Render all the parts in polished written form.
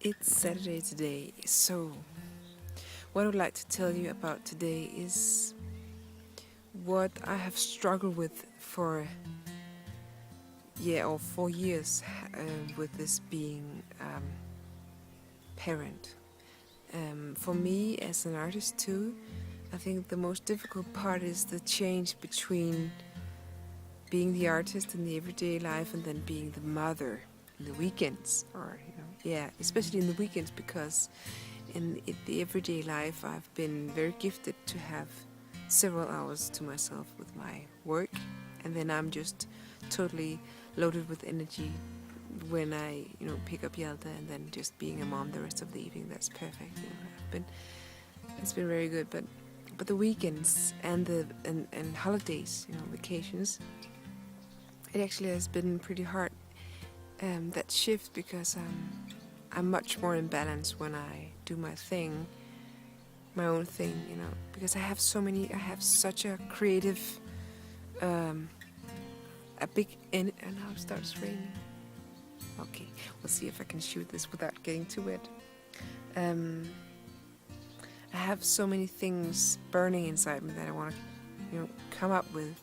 It's Saturday today, so what I would like to tell you about today is what I have struggled with for 4 years with this being parent. For me as an artist too, I think the most difficult part is the change between being the artist in the everyday life and then being the mother in the weekends, or especially in the weekends, because in the everyday life I've been very gifted to have several hours to myself with my work, and then I'm just totally loaded with energy when I pick up Yelda, and then just being a mom the rest of the evening. That's perfect. It's been very good, but the weekends and the holidays, vacations, it actually has been pretty hard, that shift, because I'm much more in balance when I do my own thing, because I have such a creative, a big, and now it starts raining. Okay, we'll see if I can shoot this without getting too wet. I have so many things burning inside me that I want to, come up with,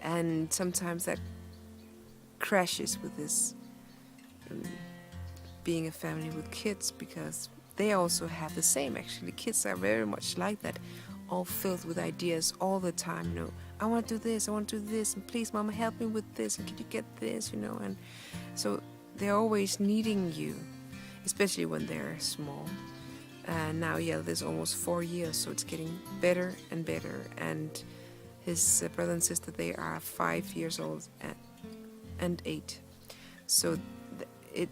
and sometimes that crashes with this being a family with kids, because they also have the same. Actually, kids are very much like that, all filled with ideas all the time. I want to do this, I want to do this, and please, Mama, help me with this, and can you get this, and so they're always needing you, especially when they're small. Now Yelda's almost 4 years, so it's getting better and better, and his brother and sister, they are 5 years old and 8, so it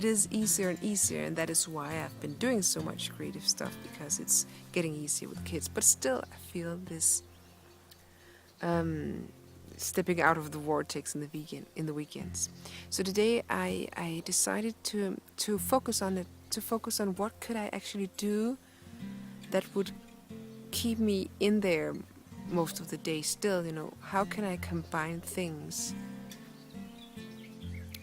is easier and easier, and that is why I've been doing so much creative stuff, because it's getting easier with kids. But still, I feel this stepping out of the vortex in the weekends. So today I decided to focus on it, to focus on what could I actually do that would keep me in there most of the day still. How can I combine things?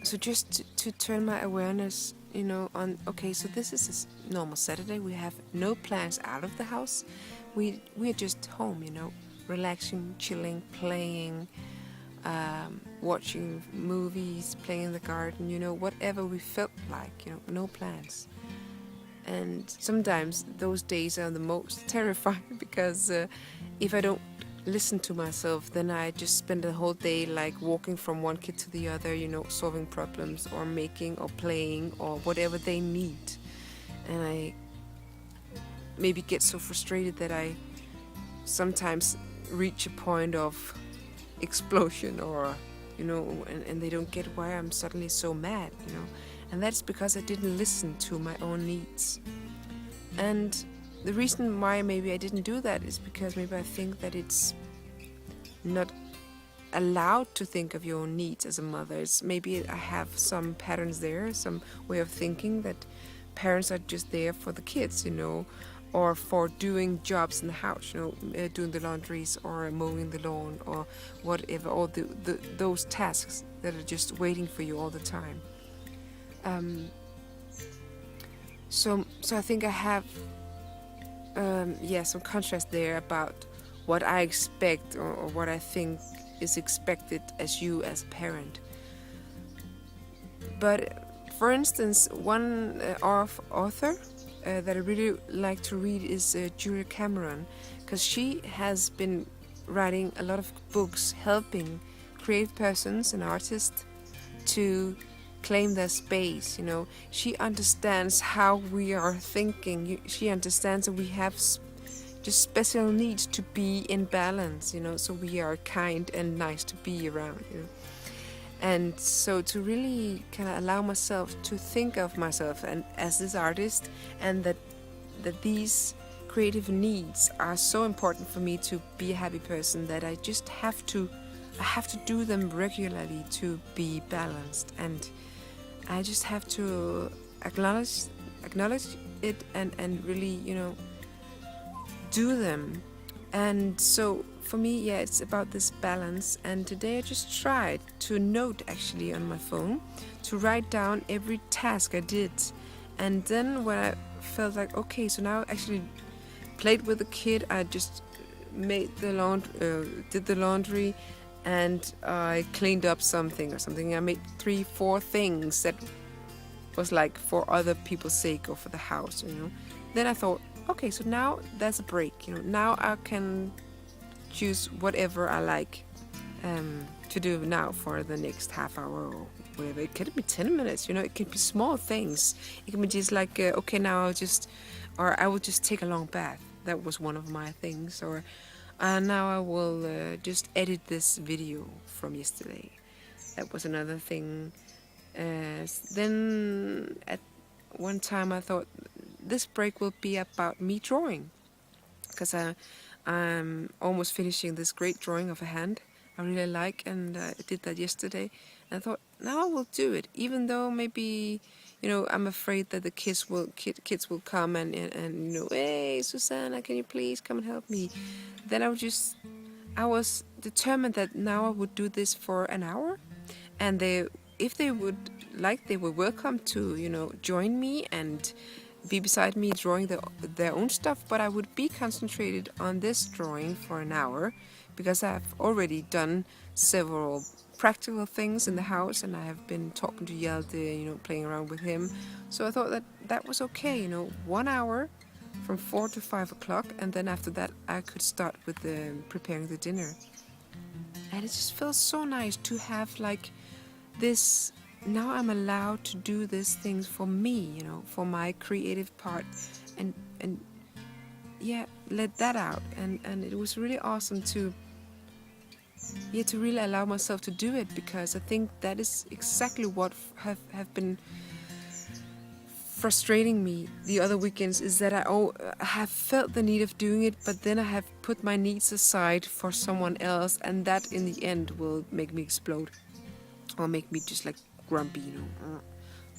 So just to turn my awareness, on, okay, so this is a normal Saturday. We have no plans out of the house. We are just home, relaxing, chilling, playing, watching movies, playing in the garden, whatever we felt like, no plans. And sometimes those days are the most terrifying, because if I don't listen to myself, then I just spend the whole day like walking from one kid to the other, solving problems or making or playing or whatever they need. And I maybe get so frustrated that I sometimes reach a point of explosion, or and they don't get why I'm suddenly so mad, and that's because I didn't listen to my own needs. And the reason why maybe I didn't do that is because maybe I think that it's not allowed to think of your own needs as a mother. It's maybe I have some patterns there, some way of thinking that parents are just there for the kids, or for doing jobs in the house, doing the laundries or mowing the lawn or whatever, all those tasks that are just waiting for you all the time. So I think I have some contrast there about what I expect, or what I think is expected as a parent. But for instance, one author that I really like to read is Julia Cameron, because she has been writing a lot of books helping creative persons and artists to claim their space. She understands how we are thinking. She understands that we have just special needs to be in balance, so we are kind and nice to be around, And so to really kind of allow myself to think of myself and as this artist, and that these creative needs are so important for me to be a happy person, that I just have to do them regularly to be balanced, and I just have to acknowledge it and really, do them. And so for me, it's about this balance. And today I just tried to note, actually, on my phone, to write down every task I did And then when I felt like, okay, so now I actually played with the kid, I just made the did the laundry, and I cleaned up something or something. I made 3-4 things that was like for other people's sake or for the house, Then I thought, okay, so now that's a break, Now I can choose whatever I like to do now for the next half hour or whatever. It could be 10 minutes, It can be small things. It can be just like, okay, now I will just take a long bath. That was one of my things. Or now I will just edit this video from yesterday. That was another thing. Then at one time I thought this break will be about me drawing, because I'm almost finishing this great drawing of a hand I really like, and I did that yesterday. And I thought, now I will do it, even though maybe I'm afraid that the kids will come and hey Susanna, can you please come and help me? Then I was determined that now I would do this for an hour, and if they would like, they were welcome to join me and be beside me drawing their own stuff, but I would be concentrated on this drawing for an hour, because I've already done several practical things in the house, and I have been talking to Hjalte, playing around with him. So I thought that was okay, 1 hour from 4 to 5 o'clock, and then after that I could start with preparing the dinner. And it just feels so nice to have like this. Now I'm allowed to do these things for me, for my creative part, and yeah, let that out. And it was really awesome to really allow myself to do it, because I think that is exactly what have been frustrating me the other weekends, is that I have felt the need of doing it, but then I have put my needs aside for someone else, and that in the end will make me explode, or make me just like grumpy,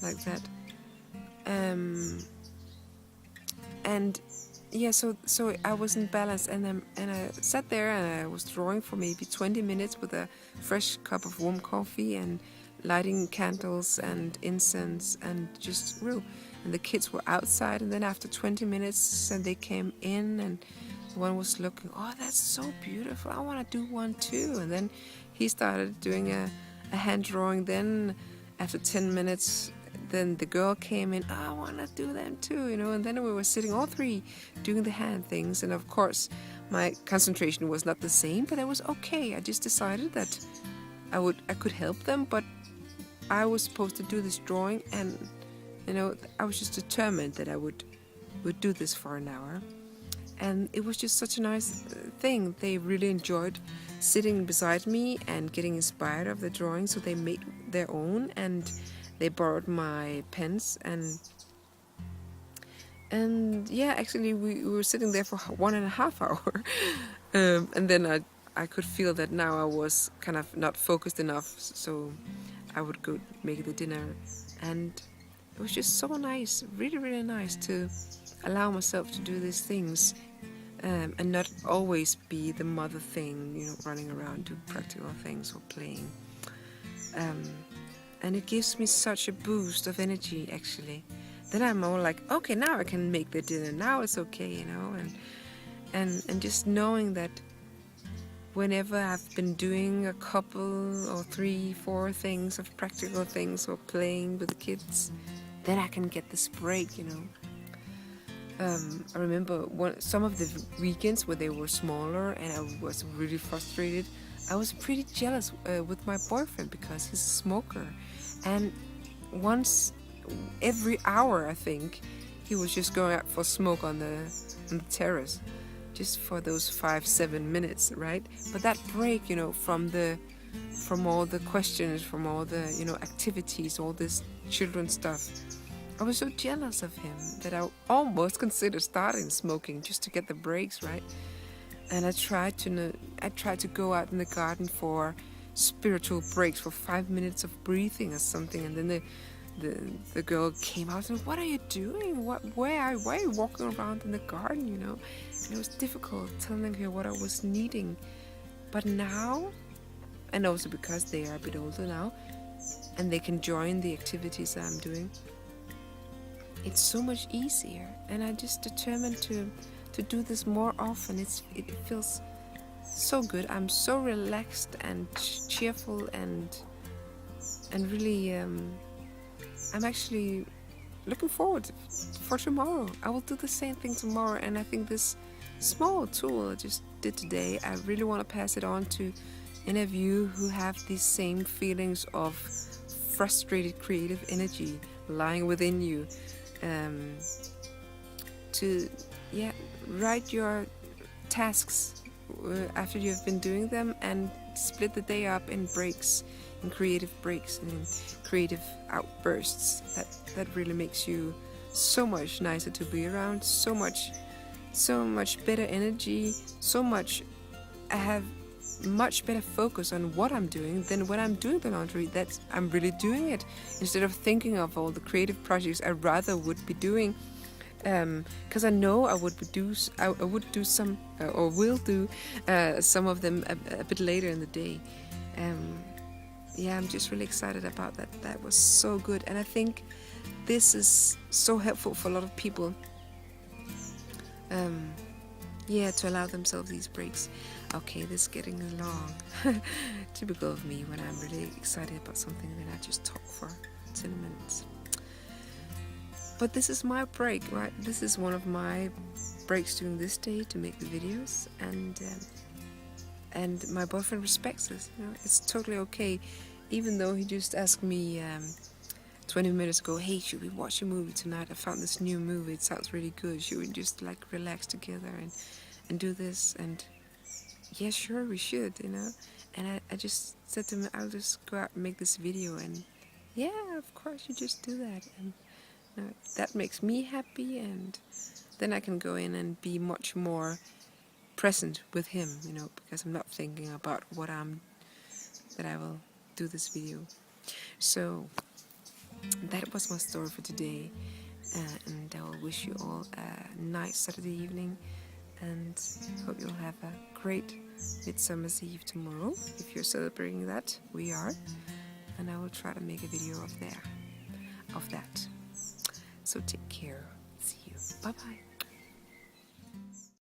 like that. And yeah, so I wasn't balanced, and I sat there and I was drawing for maybe 20 minutes with a fresh cup of warm coffee and lighting candles and incense and just real. And the kids were outside, and then after 20 minutes, and they came in, and one was looking, oh, that's so beautiful, I want to do one too. And then he started doing a hand drawing. Then after 10 minutes, then the girl came in, oh, I want to do them too, and then we were sitting all three doing the hand things. And of course my concentration was not the same, but it was okay. I just decided that I could help them, but I was supposed to do this drawing, and I was just determined that I would do this for an hour. And it was just such a nice thing. They really enjoyed sitting beside me and getting inspired of the drawing, so they made their own, and they borrowed my pens, and yeah, actually we were sitting there for 1.5 hours, and then I could feel that now I was kind of not focused enough, so I would go make the dinner. And it was just so nice, really, really nice to allow myself to do these things, and not always be the mother thing, running around do practical things or playing. And it gives me such a boost of energy, actually. Then I'm more like, okay, now I can make the dinner. Now it's okay, and just knowing that whenever I've been doing a couple or 3-4 things of practical things or playing with the kids, then I can get this break, I remember some of the weekends where they were smaller and I was really frustrated. I was pretty jealous with my boyfriend, because he's a smoker, and once every hour, I think, he was just going out for a smoke on the terrace, just for those 5-7 minutes, right? But that break, from all the questions, from all the activities, all this children stuff, I was so jealous of him that I almost considered starting smoking just to get the breaks, right? And I tried to go out in the garden for spiritual breaks, for 5 minutes of breathing or something. And then the girl came out and said, "What are you doing? Why are you walking around in the garden?" And it was difficult telling her what I was needing. But now, and also because they are a bit older now, and they can join the activities that I'm doing, it's so much easier, and I just determined to do this more often. It feels so good. I'm so relaxed and cheerful and really I'm actually looking forward for tomorrow. I will do the same thing tomorrow, and I think this small tool I just did today, I really want to pass it on to any of you who have these same feelings of frustrated creative energy lying within you. To write your tasks after you've been doing them, and split the day up in breaks, in creative breaks and in creative outbursts. That really makes you so much nicer to be around, so much better energy, I have much better focus on what I'm doing than when I'm doing the laundry, that I'm really doing it, instead of thinking of all the creative projects I rather would be doing. Because I know I would do some, or will do some of them a bit later in the day. I'm just really excited about that. That was so good, and I think this is so helpful for a lot of people. To allow themselves these breaks. Okay, this is getting long. Typical of me, when I'm really excited about something, then I just talk for 10 minutes. But this is my break, right? This is one of my breaks during this day to make the videos, and my boyfriend respects this. It's totally okay, even though he just asked me 20 minutes ago, hey, should we watch a movie tonight? I found this new movie, it sounds really good. Should we just relax together and do this? And yeah, sure, we should, And I just said to him, I'll just go out and make this video, and yeah, of course, you just do that. And that makes me happy, and then I can go in and be much more present with him, because I'm not thinking about that I will do this video. So that was my story for today, and I will wish you all a nice Saturday evening, and hope you'll have a great Midsummer's Eve tomorrow. If you're celebrating that, we are, and I will try to make a video of that. So take care. See you. Bye bye.